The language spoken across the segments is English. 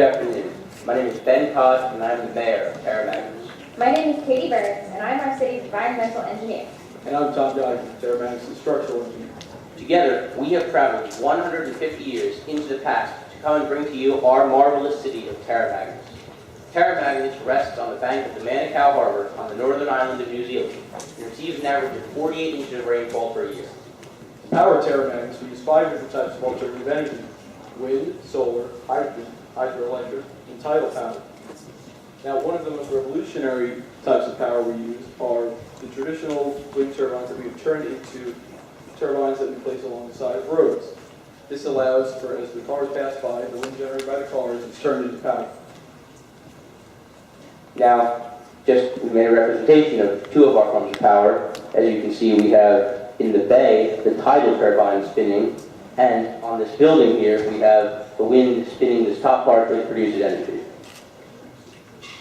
Good afternoon. My name is Ben Codd, and I am the mayor of Terra Magnus. My name is Katie Burns, and I'm our city's environmental engineer. And I'm Tom Dodson, Terra Magnus' structural engineer. Together, we have traveled 150 years into the past to come and bring to you our marvelous city of Terra Magnus. Terra Magnus rests on the bank of the Manukau Harbor on the northern island of New Zealand and receives an average of 48 inches of rainfall per year. To power Terra Magnus, we use 5 different types of alternative energy: wind, solar, hydrogen, hydroelectric, and tidal power. Now, one of the most revolutionary types of power we use are the traditional wind turbines that we've turned into turbines that we place along the side of roads. This allows for, as the cars pass by, the wind generated by the cars is turned into power. Now, we made a representation of two of our forms of power. As you can see, we have in the bay the tidal turbine spinning, and on this building here we have the wind spinning this top part which produces energy.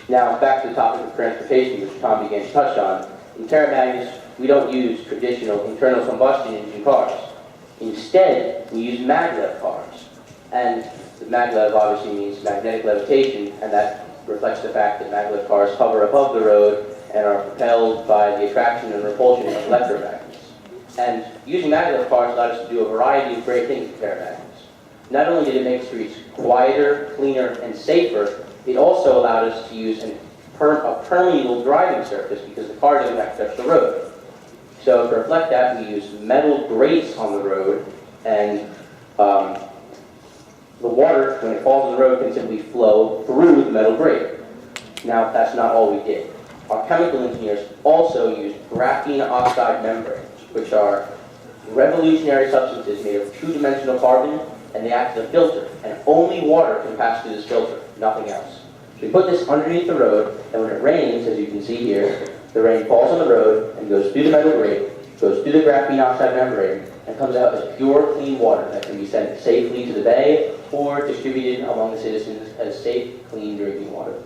Now, back to the topic of transportation, which Tom began to touch on. In Terra Magnus, we don't use traditional internal combustion engine cars. Instead, we use maglev cars. And the maglev obviously means magnetic levitation, and that reflects the fact that maglev cars hover above the road and are propelled by the attraction and repulsion of electromagnets. And using maglev cars allowed us to do a variety of great things at Terra Magnus. Not only did it make streets quieter, cleaner, and safer, it also allowed us to use a permeable driving surface because the car doesn't have to touch the road. So to reflect that, we use metal grates on the road, and the water, when it falls on the road, can simply flow through the metal grate. Now, that's not all we did. Our chemical engineers also used graphene oxide membranes, which are revolutionary substances made of two-dimensional carbon, and they act as a filter, and only water can pass through this filter, nothing else. So we put this underneath the road, and when it rains, as you can see here, the rain falls on the road and goes through the metal grate, goes through the graphene oxide membrane, and comes out as pure, clean water that can be sent safely to the bay or distributed among the citizens as safe, clean drinking water.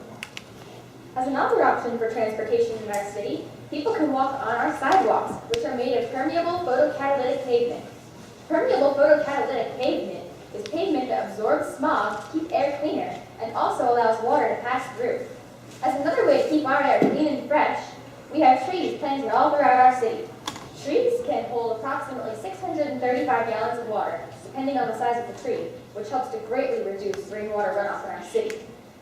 As another option for transportation in our city, people can walk on our sidewalks, which are made of permeable photocatalytic pavement. Permeable photocatalytic pavement is pavement that absorbs smog to keep air cleaner and also allows water to pass through. As another way to keep our air clean and fresh, we have trees planted all throughout our city. Trees can hold approximately 635 gallons of water, depending on the size of the tree, which helps to greatly reduce rainwater runoff in our city.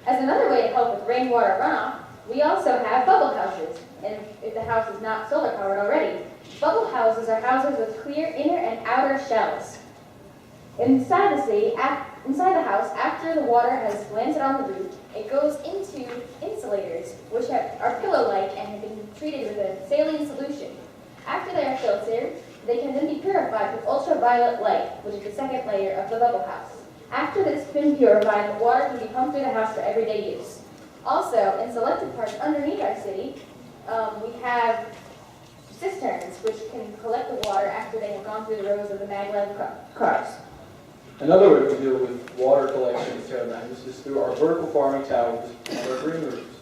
As another way to help with rainwater runoff, we also have bubble houses, and if the house is not solar powered already, bubble houses are houses with clear inner and outer shells. Inside the house, after the water has landed on the roof, it goes into insulators, which are pillow-like and have been treated with a saline solution. After they are filtered, they can then be purified with ultraviolet light, which is the second layer of the bubble house. After this has been purified, the water can be pumped through the house for everyday use. Also, in selected parts underneath our city, we have cisterns, which can collect the water after they have gone through the rows of the maglev cars. Another way we deal with water collection in Terra Magnus is through our vertical farming towers and our green roofs.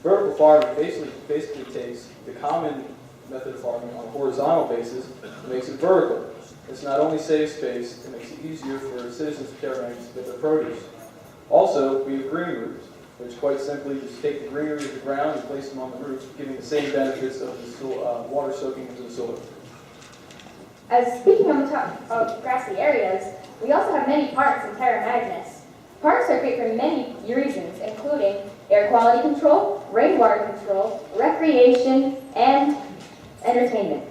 Vertical farming basically takes the common method of farming on a horizontal basis and makes it vertical. This not only saves space, it makes it easier for citizens of Terra Magnus to get their produce. Also, we have green roofs, which quite simply just take the greenery of the ground and place them on the roof, giving the same benefits of the water soaking into the soil. As speaking on the top of grassy areas, we also have many parks in Terra Magnus. Parks are great for many reasons, including air quality control, rainwater control, recreation, and entertainment.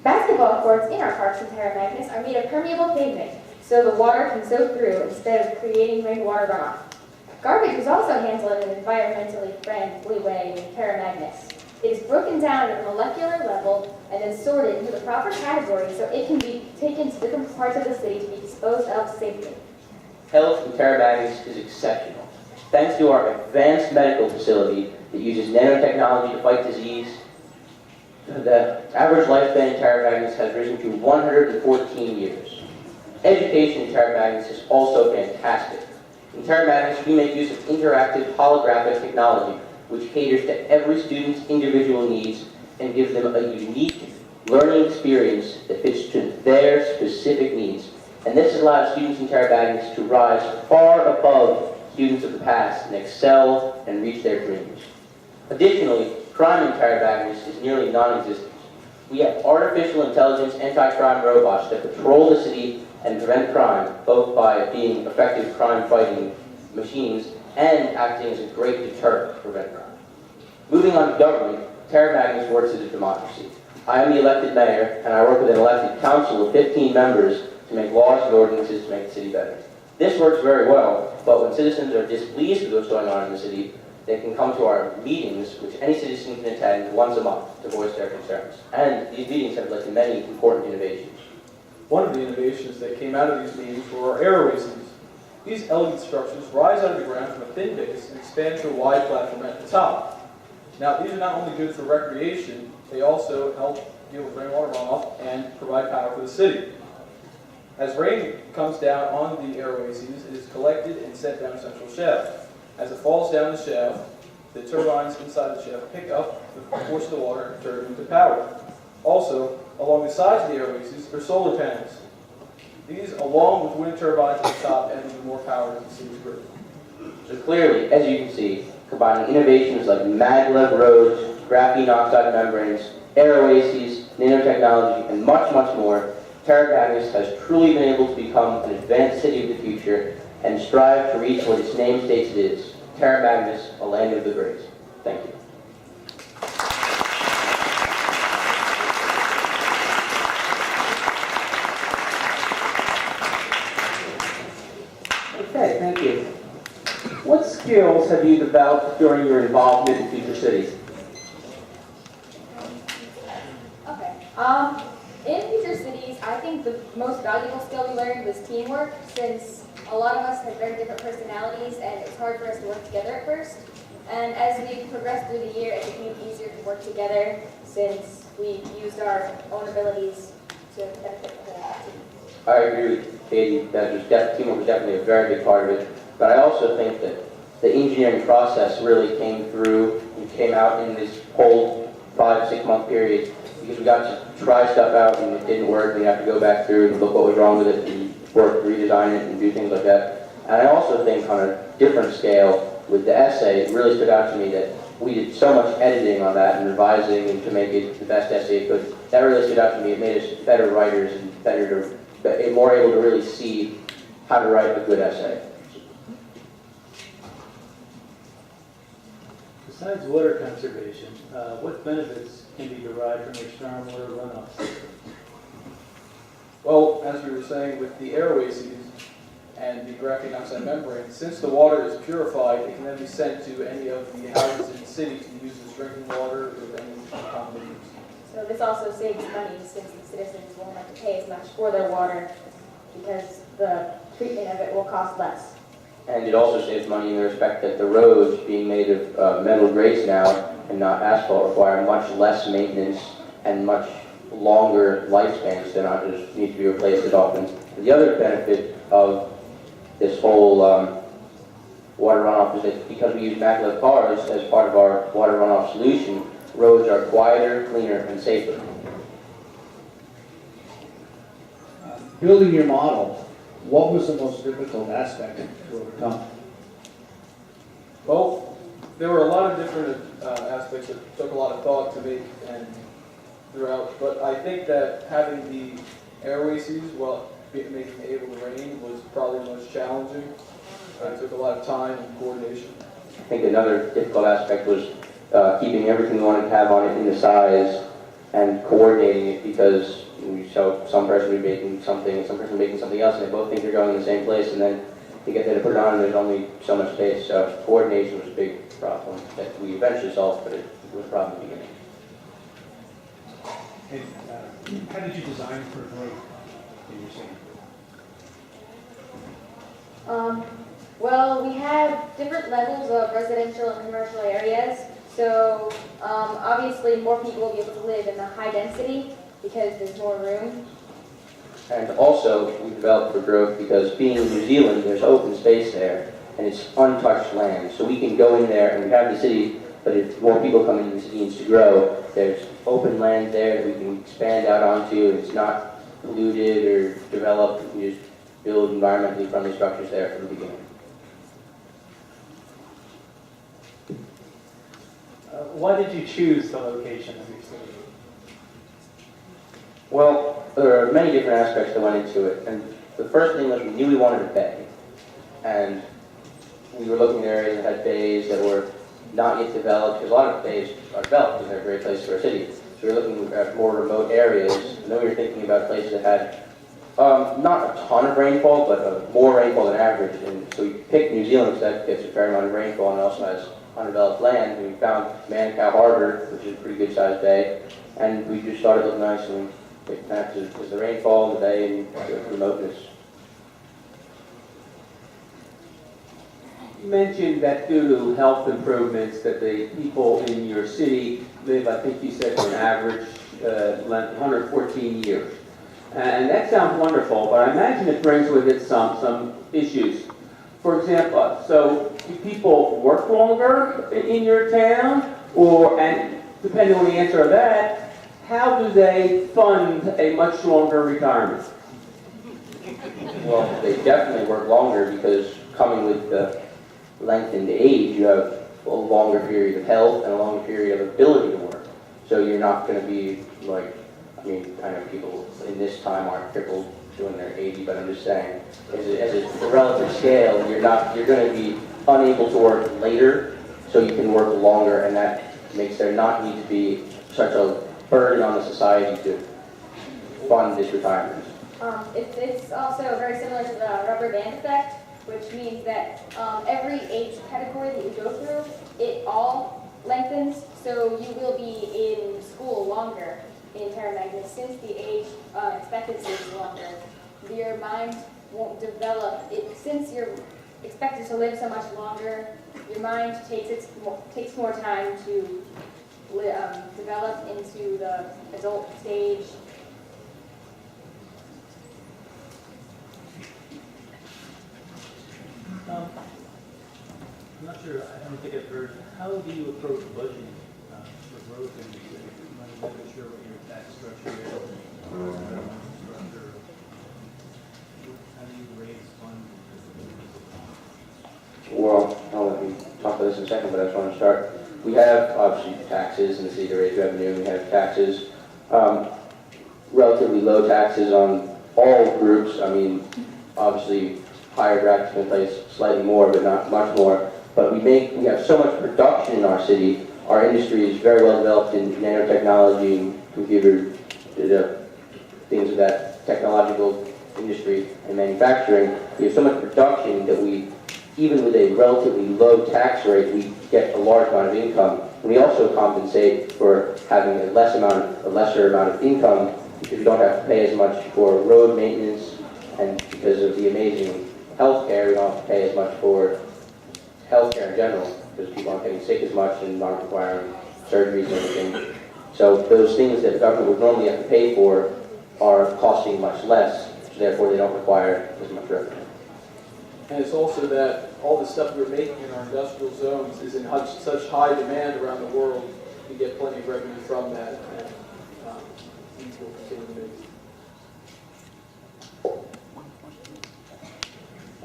Basketball courts in our parks in Terra Magnus are made of permeable pavement, so the water can soak through instead of creating rainwater runoff. Garbage is also handled in an environmentally friendly way in Terra Magnus. It is broken down at a molecular level and then sorted into the proper categories so it can be taken to different parts of the city to be disposed of safely. Health in Terra Magnus is exceptional. Thanks to our advanced medical facility that uses nanotechnology to fight disease, the average lifespan in Terra Magnus has risen to 114 years. Education in Terra Magnus is also fantastic. In Terra Magnus, we make use of interactive holographic technology, which caters to every student's individual needs and gives them a unique learning experience that fits to their specific needs. And this allows students in Terra Magnus to rise far above students of the past and excel and reach their dreams. Additionally, crime in Terabagnis is nearly non-existent. We have artificial intelligence anti-crime robots that patrol the city and prevent crime, both by being effective crime-fighting machines and acting as a great deterrent to prevent crime. Moving on to government, Terabagnis works as a democracy. I am the elected mayor, and I work with an elected council of 15 members to make laws and ordinances to make the city better. This works very well, but when citizens are displeased with what's going on in the city, they can come to our meetings, which any citizen can attend once a month to voice their concerns. And these meetings have led to many important innovations. One of the innovations that came out of these meetings were our air oases. These elegant structures rise out of the ground from a thin base and expand to a wide platform at the top. Now, these are not only good for recreation, they also help deal with rainwater runoff and provide power for the city. As rain comes down on the air oases, it is collected and sent down a central shaft. As it falls down the shaft, the turbines inside the shaft pick up the force of the water and turn it into power. Also, along the sides of the air oases are solar panels. These, along with wind turbines at the top, add even more power to the city's grid. So clearly, as you can see, combining innovations like maglev roads, graphene oxide membranes, air oases, nanotechnology, and much, much more, Terabagnis has truly been able to become an advanced city of the future and strive to reach what its name states it is, Terabagnis, a land of the great. Thank you. Okay, thank you. What skills have you developed during your involvement in Future Cities? Okay. In Future Cities, I think the most valuable skill we learned was teamwork, since a lot of us have very different personalities and it's hard for us to work together at first. And as we progressed through the year, it became easier to work together since we used our own abilities to benefit the whole team. I agree with Katie that teamwork was definitely a very big part of it, but I also think that the engineering process really came through and came out in this whole 5-6 month period, because we got to try stuff out and it didn't work, and we have to go back through and look what was wrong with it and work, redesign it and do things like that. And I also think on a different scale with the essay, it really stood out to me that we did so much editing on that and revising and to make it the best essay it could. That really stood out to me. It made us better writers and more able to really see how to write a good essay. Besides water conservation, what benefits can be derived from your stormwater runoff system? Well, as we were saying, with the air oases and the graphene oxide membrane, since the water is purified, it can then be sent to any of the houses in the city to use as drinking water or any common use. So this also saves money since the citizens won't have to pay as much for their water because the treatment of it will cost less. And it also saves money in the respect that the roads, being made of metal grates now and not asphalt, require much less maintenance and much longer lifespans. They're not just need to be replaced as often. The other benefit of this whole water runoff is that because we use maglev cars as part of our water runoff solution, roads are quieter, cleaner, and safer. Building your model, what was the most difficult aspect to overcome? Well, there were a lot of different aspects that took a lot of thought to make and throughout, but I think that having the air oases while making it able to rain was probably the most challenging. It took a lot of time and coordination. I think another difficult aspect was keeping everything we wanted to have on it in the size and coordinating it, because we show some person will be making something, some person making something else, and they both think they're going in the same place, and then you get there to put it on and there's only so much space. So coordination was a big problem that we eventually solved, but it was a problem in the beginning. And how did you design for growth in your city? Well, we have different levels of residential and commercial areas. So obviously more people will be able to live in the high density because there's more room. And also, we developed for growth because being in New Zealand, there's open space there, and it's untouched land. So we can go in there and we have the city, but if more people come into the city needs to grow, there's open land there that we can expand out onto, and it's not polluted or developed. We just build environmentally friendly structures there from the beginning. Why did you choose the location of your city? Well, there are many different aspects that went into it, and the first thing was we knew we wanted a bay, and we were looking at areas that had bays that were not yet developed, because a lot of bays are developed and they're a great place for a city. So we were looking at more remote areas, and then we were thinking about places that had not a ton of rainfall, but more rainfall than average. And so we picked New Zealand because that gets a fair amount of rainfall and also has undeveloped land. And we found Manukau Harbor, which is a pretty good sized bay, and we just started looking nice, and we picked that because the rainfall, the bay, and the remoteness. You mentioned that due to health improvements that the people in your city live, I think you said, for an average length 114 years. And that sounds wonderful, but I imagine it brings with it some issues. For example, so do people work longer in your town? And depending on the answer of that, how do they fund a much longer retirement? Well, they definitely work longer because coming with the lengthened age, you have a longer period of health and a longer period of ability to work. So you're not going to be like, I mean, I know people in this time aren't crippled when they're 80, but I'm just saying, as a relative scale, you're going to be unable to work later, so you can work longer, and that makes there not need to be such a burden on the society to fund this retirement. It's also very similar to the rubber band effect, which means that every age category that you go through, it all lengthens, so you will be in school longer in paramedic since the age expectancy is longer. Your mind won't develop, since you're expected to live so much longer, your mind takes more time to develop into the adult stage. I'm not sure, I don't think I've heard, how do you approach budgeting for growth in the city? I'm not really sure what your tax structure is, or structure. How do you raise funds? Well, I'll let you talk about this in a second, but I just want to start. We have, obviously, taxes in the city to raise revenue. We have taxes, relatively low taxes on all groups. I mean, obviously, higher brackets can place slightly more, but not much more. But we have so much production in our city. Our industry is very well developed in nanotechnology and computer, things of that technological industry and manufacturing. We have so much production that even with a relatively low tax rate, we get a large amount of income. And we also compensate for having a lesser amount of income because we don't have to pay as much for road maintenance, and because of the amazing healthcare, we don't have to pay as much for healthcare in general because people aren't getting sick as much and aren't requiring surgeries and everything. So those things that the government would normally have to pay for are costing much less, so therefore they don't require as much revenue. And it's also that all the stuff we're making in our industrial zones is in such high demand around the world, we get plenty of revenue from that, and these will continue to make.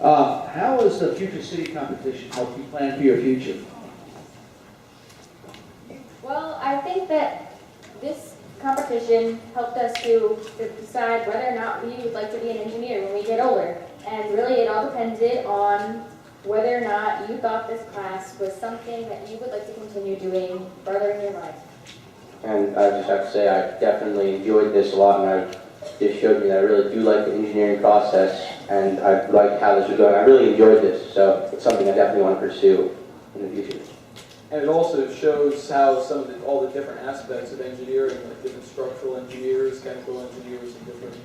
How has the Future City competition helped you plan for your future? Well, I think that this competition helped us to decide whether or not we would like to be an engineer when we get older. And really it all depended on whether or not you thought this class was something that you would like to continue doing further in your life. And I just have to say I definitely enjoyed this a lot, and this showed me that I really do like the engineering process, and I like how this was going. I really enjoyed this, so it's something I definitely want to pursue in the future. And it also shows how all the different aspects of engineering, like different structural engineers, chemical engineers, and different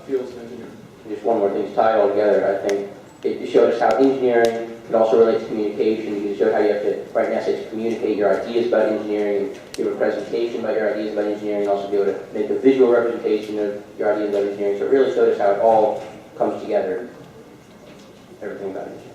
fields of engineering. Just one more thing to tie it all together, I think it showed us how engineering can also relate to communication. It showed how you have to write message, communicate your ideas about engineering, give a presentation about your ideas about engineering, also be able to make a visual representation of your ideas about engineering. So it really showed us how it all comes together, everything about engineering.